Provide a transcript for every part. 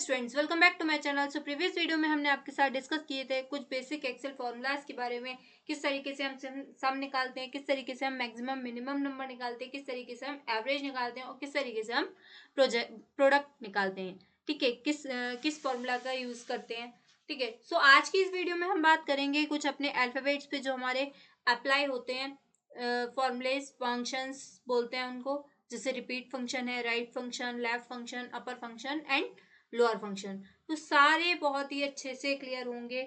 Students, welcome back to my channel. So previous video में हमने आपके साथ डिस्कस किए थे कुछ बेसिक एक्सेल फॉर्मूलाज के बारे में, किस तरीके से हम सम निकालते हैं, किस तरीके से हम मैक्सिमम मिनिमम नंबर निकालते हैं, किस तरीके से हम एवरेज निकालते हैं और किस तरीके से हम प्रोडक्ट निकालते हैं। ठीक है, किस फॉर्मूला का यूज करते हैं। ठीक है, सो आज की इस वीडियो में हम बात करेंगे कुछ अपने अल्फाबेट्स पे जो हमारे अप्लाई होते हैं, फॉर्मूलेज, फंक्शंस बोलते हैं उनको, जैसे रिपीट फंक्शन है, right function, left function, upper function and lower function. तो सारे बहुत ही अच्छे से क्लियर होंगे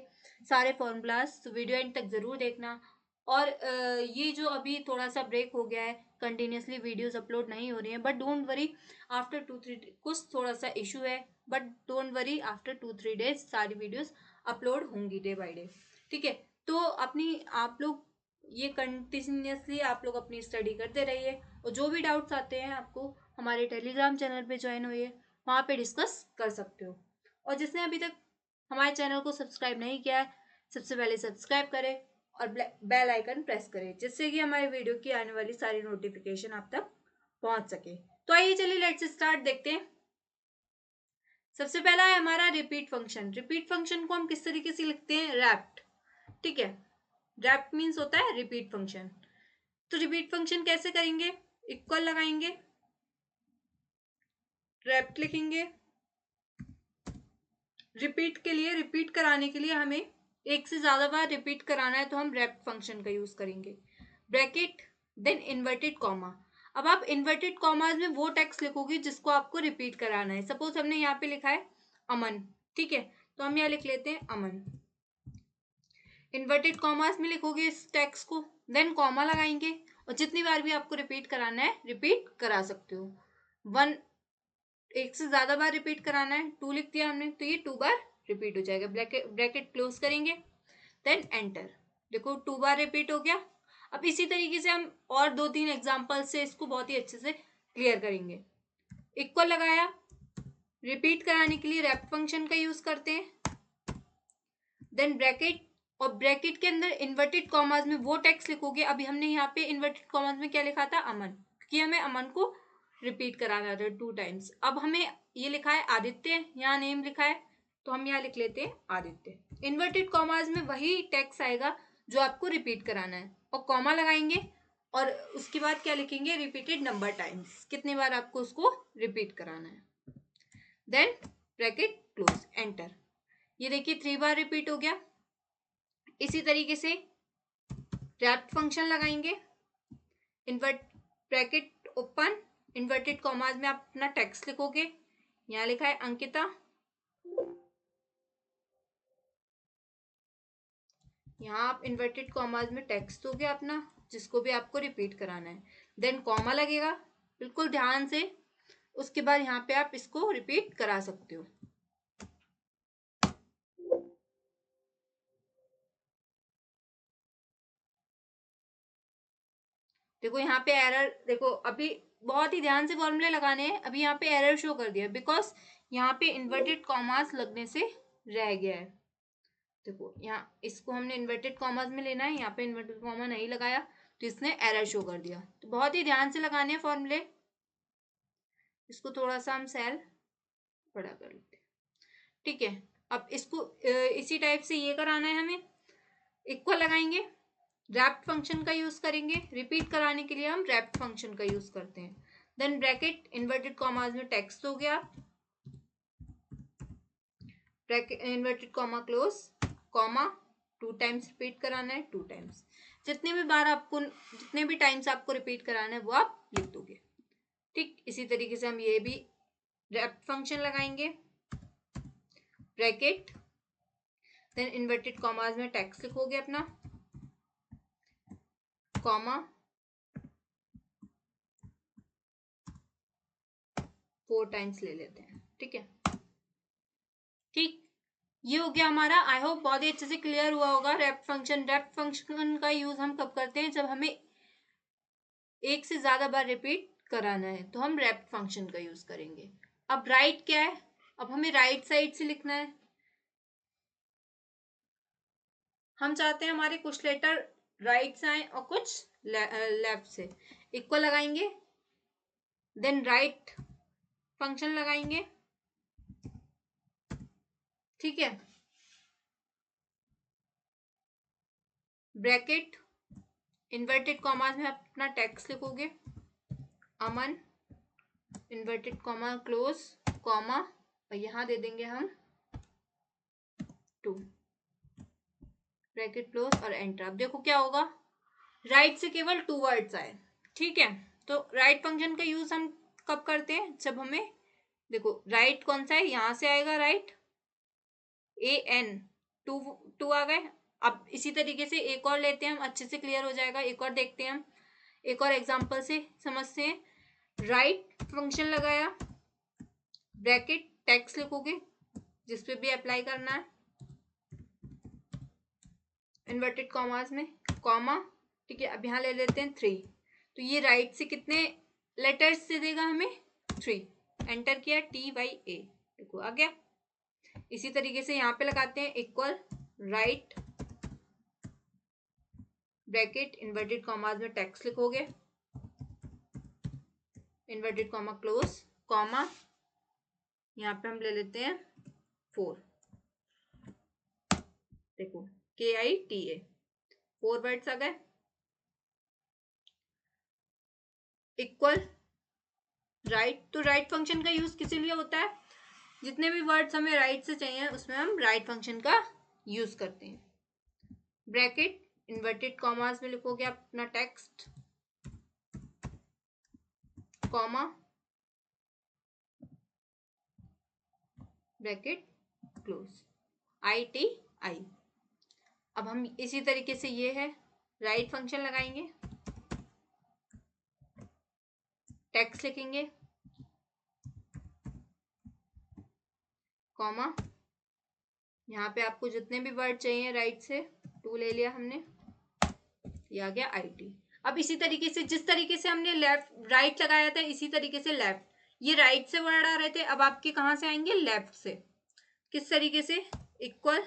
सारे फॉर्मूलाज, तो वीडियो एंड तक जरूर देखना। और ये जो अभी थोड़ा सा ब्रेक हो गया है, कंटिन्यूसली वीडियोस अपलोड नहीं हो रही हैं, बट डोंट वरी, आफ्टर 2-3 कुछ थोड़ा सा इशू है, but don't worry, after 2-3 days सारी वीडियोस अपलोड होंगी डे बाय डे। ठीक है, तो अपनी आप लोग ये कंटिन्यूसली आप लोग अपनी स्टडी करते रहिए, और जो भी डाउट्स आते हैं आपको हमारे टेलीग्राम चैनल पे ज्वाइन होइए, वहाँ पे डिस्कस कर सकते हो। और जिसने अभी तक हमारे चैनल को सब्सक्राइब नहीं किया है, सबसे पहले सब्सक्राइब करें और बेल आइकन प्रेस करें, जिससे कि हमारे वीडियो की आने वाली सारी नोटिफिकेशन आप तक पहुंच सके। तो आइए चलिए लेट्स स्टार्ट, देखते हैं। सबसे पहला है हमारा रिपीट फंक्शन। रिपीट फंक्शन को हम किस तरीके से लिखते हैं, रैप्ट। ठीक है, रैप्ट मीन्स होता है रिपीट फंक्शन। तो रिपीट फंक्शन कैसे करेंगे, इक्वल लगाएंगे, रैप्ट लिखेंगे। रिपीट के लिए, रिपीट कराने के लिए हमें एक से ज्यादा बार रिपीट कराना है, तो हम रैप्ट फंक्शन का यूज करेंगे। Bracket, then inverted comma. अब आप इन्वर्टेड कॉमास में वो टेक्स्ट लिखोगे जिसको आपको रिपीट कराना है। सपोज हमने यहाँ पे लिखा है अमन, ठीक है, तो हम यहाँ लिख लेते हैं अमन। इन्वर्टेड कॉमास में लिखोगे इस टेक्स्ट को, देन कॉमा लगाएंगे, और जितनी बार भी आपको रिपीट कराना है रिपीट करा सकते हो। एक से ज्यादा बार रिपीट कराना है, 2 लिख दिया हमने, तो ये 2 बार रिपीट हो जाएगा। ब्रैकेट क्लोज करेंगे, देन एंटर। देखो 2 बार रिपीट हो गया। अब इसी तरीके से हम और 2-3 एग्जांपल से इसको बहुत ही अच्छे से क्लियर करेंगे। इक्वल लगाया, रिपीट कराने के लिए रैप्ट फंक्शन का यूज करते हैं, देन ब्रैकेट, और ब्रैकेट के अंदर इन्वर्टेड कॉमास में वो टेक्स्ट लिखोगे। अभी हमने यहाँ पे इन्वर्टेड कॉमास में क्या लिखा था, अमन, क्योंकि हमें अमन को रिपीट कराना था 2 टाइम्स। अब हमें ये लिखा है आदित्य, यहाँ नेम लिखा है, तो हम यहाँ लिख लेते हैं आदित्य। इन्वर्टेड कॉमास में वही टेक्स्ट आएगा जो आपको रिपीट कराना है, और कॉमा लगाएंगे, और उसके बाद क्या लिखेंगे, रिपीटेड नंबर टाइम्स, कितनी बार आपको उसको रिपीट कराना है, देन ब्रैकेट क्लोज, एंटर। ये देखिए 3 बार रिपीट हो गया। इसी तरीके से रैप्ट फंक्शन लगाएंगे, invert bracket open, inverted commas में आप अपना टेक्स्ट लिखोगे। यहाँ लिखा है अंकिता, यहाँ आप इन्वर्टेड कॉमास में टेक्स्ट दोगे अपना, जिसको भी आपको रिपीट कराना है, देन कॉमा लगेगा, बिल्कुल ध्यान से। उसके बाद यहाँ पे आप इसको रिपीट करा सकते हो। देखो यहाँ पे एरर, देखो अभी बहुत ही ध्यान से फॉर्मूले लगाने हैं। अभी यहाँ पे एरर शो कर दिया, बिकॉज यहाँ पे इन्वर्टेड कॉमास लगने से रह गया है। देखो यहाँ इसको हमने इन्वर्टेड कॉमास में लेना है, यहाँ पे इन्वर्टेड कॉमा नहीं लगाया, तो इसने एरर शो कर दिया। तो बहुत ही ध्यान से लगाने हैं फॉर्मूले। इसको थोड़ा सा हम सेल बड़ा कर लेते हैं, ठीक है। अब इसको इसी टाइप से ये कराना है हमें। इक्वल लगाएंगे, रैप्ट फंक्शन का यूज करेंगे, रिपीट कराने के लिए हम रैप्ट फंक्शन का यूज करते हैं, देन ब्रैकेट, इन्वर्टेड कॉमास में टेक्स्ट हो गया, bracket inverted comma close, comma 2 times repeat कराना है, 2 टाइम्स। जितने भी टाइम्स आपको रिपीट कराना है वो आप लिख दोगे। ठीक इसी तरीके से हम ये भी रैप्ट फंक्शन लगाएंगे, ब्रैकेट, देन इन्वर्टेड कॉमास में टेक्स्ट लिखोगे अपना, कॉमा 4 टाइम्स ले लेते हैं, ठीक है। ठीक, ये हो गया हमारा। आई होप बहुत ही अच्छे से क्लियर हुआ होगा। रैप्ट फंक्शन का यूज हम कब करते हैं, जब हमें एक से ज्यादा बार रिपीट कराना है, तो हम रैप्ट फंक्शन का यूज करेंगे। अब राइट क्या है, अब हमें राइट साइड से लिखना है। हम चाहते हैं हमारे कुछ लेटर राइट से आए और कुछ लेफ्ट से। इक्वल लगाएंगे, देन राइट फंक्शन लगाएंगे, ठीक है। ब्रैकेट इन्वर्टेड कॉमास में अपना टेक्स्ट लिखोगे, अमन इन्वर्टेड कॉमा क्लोज कॉमा, और यहां दे देंगे हम 2 ब्रैकेट क्लोज और एंटर। अब देखो क्या होगा, राइट से केवल 2 वर्ड्स आए। ठीक है, तो राइट फंक्शन का यूज हम कब करते हैं, जब हमें, देखो राइट कौन सा है, यहां से आएगा राइट, ए एन, 2 आ गए। अब इसी तरीके से एक और लेते हैं हम, अच्छे से क्लियर हो जाएगा। एक और देखते हैं हम, एक और एग्जांपल से समझते हैं। राइट फंक्शन लगाया, ब्रैकेट टेक्स्ट लिखोगे जिस पे भी अप्लाई करना है, इन्वर्टेड कॉमास में कॉमा। ठीक है, अब यहाँ ले लेते हैं 3, तो ये राइट से कितने लेटर्स से देगा हमें, 3। एंटर किया, TYA, देखो आ गया। इसी तरीके से यहाँ पे लगाते हैं equal right bracket inverted commas में टेक्स्ट लिखोगे, इन्वर्टेड कॉमा क्लोज कॉमा, यहाँ पे हम ले लेते हैं 4, देखो KITA, 4 वर्ड्स आ गए। इक्वल राइट, तो राइट फंक्शन का यूज किसी लिए होता है, जितने भी वर्ड्स हमें राइट से चाहिए उसमें हम राइट फंक्शन का यूज करते हैं। ब्रैकेट इन्वर्टेड कॉमास में लिखोगे अपना text, comma bracket close ITI। अब हम इसी तरीके से, ये है राइट फंक्शन लगाएंगे, टेक्स्ट लिखेंगे, कॉमा, यहाँ पे आपको जितने भी वर्ड चाहिए राइट से 2 ले लिया हमने, ये आ गया IT। अब इसी तरीके से, जिस तरीके से हमने लेफ्ट राइट लगाया था, इसी तरीके से लेफ्ट, ये राइट से वर्ड आ रहे थे, अब आपके कहाँ से आएंगे, लेफ्ट से। किस तरीके से, equal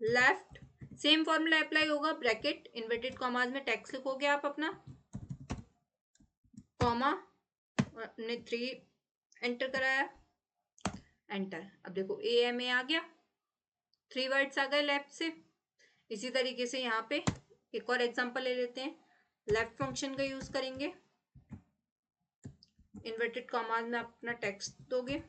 left, same formula apply होगा, ब्रैकेट इन्वर्टेड कॉमास में टेक्स्ट लिखोगे आप अपना, कॉमा, हमने 3 एंटर कराया, एंटर। अब देखो AMA आ गया, 3 वर्ड्स आ गए लेफ्ट से। इसी तरीके से यहाँ पे एक और एग्जांपल ले लेते हैं, लेफ्ट फंक्शन का यूज करेंगे, इन्वर्टेड कॉमास में अपना टेक्स्ट दोगे,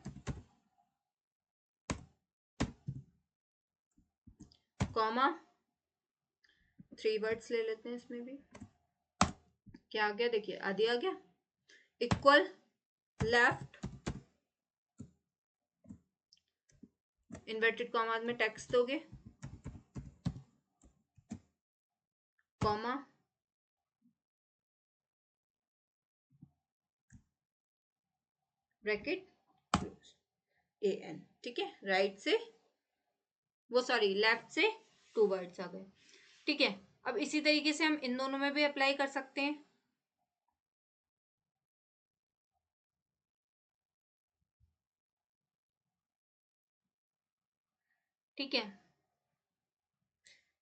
कॉमा, 3 वर्ड्स ले लेते हैं इसमें भी, क्या आ गया, देखिए आदि आ गया, इक्वल लेफ्ट इन्वर्टेड कॉमास में टेक्स्ट दोगे, कॉमा, ब्रैकेट AN। ठीक है, राइट से, वो सॉरी लेफ्ट से 2 वर्ड्स आ गए। ठीक है, अब इसी तरीके से हम इन दोनों में भी अप्लाई कर सकते हैं। ठीक है,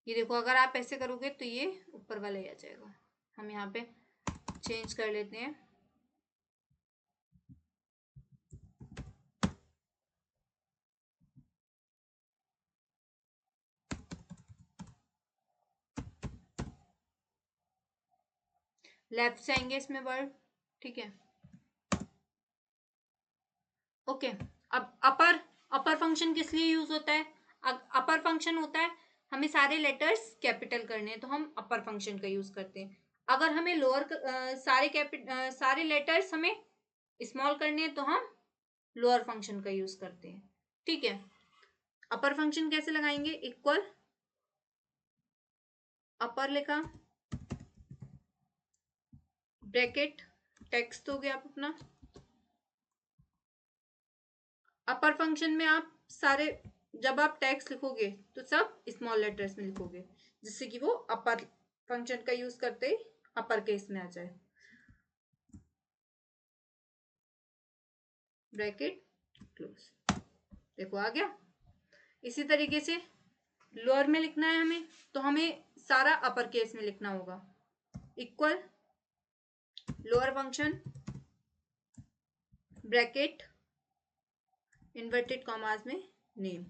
ये देखो अगर आप ऐसे करोगे तो ये ऊपर वाला ही आ जाएगा। हम यहाँ पे चेंज कर लेते हैं, लेफ्ट से आएंगे इसमें वर्ड। ठीक है, ओके। अब अपर फंक्शन किस लिए यूज होता है, अपर फंक्शन होता है, हमें सारे लेटर्स कैपिटल करने हैं तो हम अपर फंक्शन का यूज करते हैं। अगर हमें लोअर सारे लेटर्स हमें स्मॉल करने हैं तो हम लोअर फंक्शन का यूज करते हैं। ठीक है, अपर फंक्शन कैसे लगाएंगे, इक्वल अपर लिखा, ब्रैकेट टेक्स्ट हो गया आप अपना। अपर फंक्शन में आप सारे, जब आप टेक्स्ट लिखोगे तो सब स्मॉल लेटर्स में लिखोगे, जिससे कि वो अपर फंक्शन का यूज करते ही अपर केस में आ जाए, ब्रैकेट क्लोज, देखो आ गया। इसी तरीके से लोअर में लिखना है हमें, तो हमें सारा अपर केस में लिखना होगा, equal lower function bracket inverted commas में name,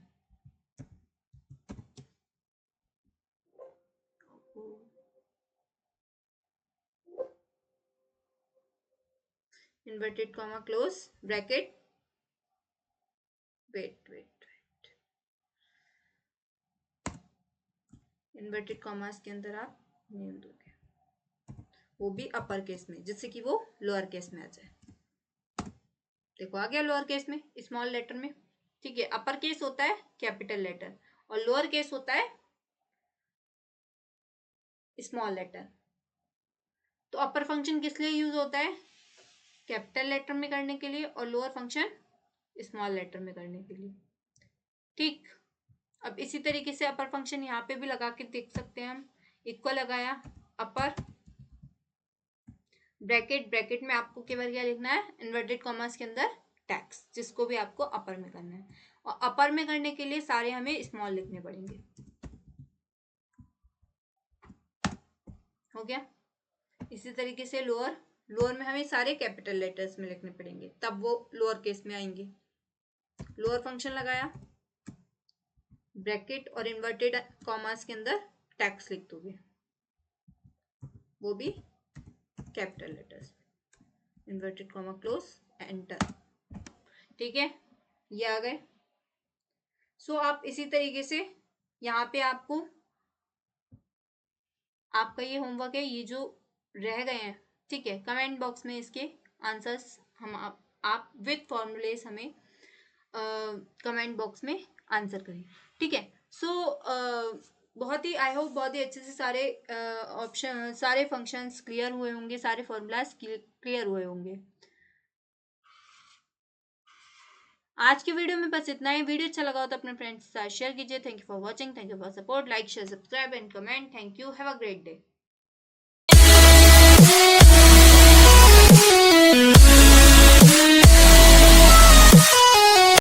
inverted comma close bracket, wait, inverted commas के अंदर आप नेम दोगे, वो भी अपर केस में, जिससे कि वो लोअर केस में आ जाए। देखो आ गया लोअर केस में, स्मॉल लेटर में। ठीक है, अपर केस होता है कैपिटल लेटर और लोअर केस होता है स्मॉल लेटर। तो अपर फंक्शन किस लिए यूज होता है? कैपिटल लेटर में करने के लिए, और लोअर फंक्शन स्मॉल लेटर में करने के लिए। ठीक, अब इसी तरीके से अपर फंक्शन यहाँ पे भी लगा के देख सकते हैं हम। इक्वल लगाया, अपर ब्रैकेट, ब्रैकेट में आपको केवल क्या लिखना है, इन्वर्टेड कॉमास के अंदर टैक्स, जिसको भी आपको अपर में करना है। और अपर में करने के लिए सारे हमें स्मॉल लिखने पड़ेंगे। हो गया। इसी तरीके से लोअर, लोअर में हमें सारे कैपिटल लेटर्स में लिखने पड़ेंगे, तब वो लोअर केस में आएंगे। लोअर फंक्शन लगाया, ब्रैकेट और इन्वर्टेड कॉमास के अंदर टैक्स लिख दोगे, वो भी capital letters, inverted comma close, enter. ठीक है, ये आ गए। सो आप इसी तरीके से यहाँ पे आपको, आपका ये होमवर्क है, ये जो रह गए हैं, ठीक है, कमेंट बॉक्स में इसके आंसर्स हम आप विद फॉर्मूलेस हमें कमेंट बॉक्स में आंसर करें। ठीक है। सो बहुत ही, आई होप बहुत ही अच्छे से सारे ऑप्शन, सारे फंक्शंस क्लियर हुए होंगे, सारे फॉर्मूलाज क्लियर हुए होंगे। आज की वीडियो में बस इतना ही। वीडियो अच्छा लगा हो तो अपने फ्रेंड्स के साथ शेयर कीजिए। Thank you for watching, thank you for support, like share subscribe and comment. Thank you, have a great day.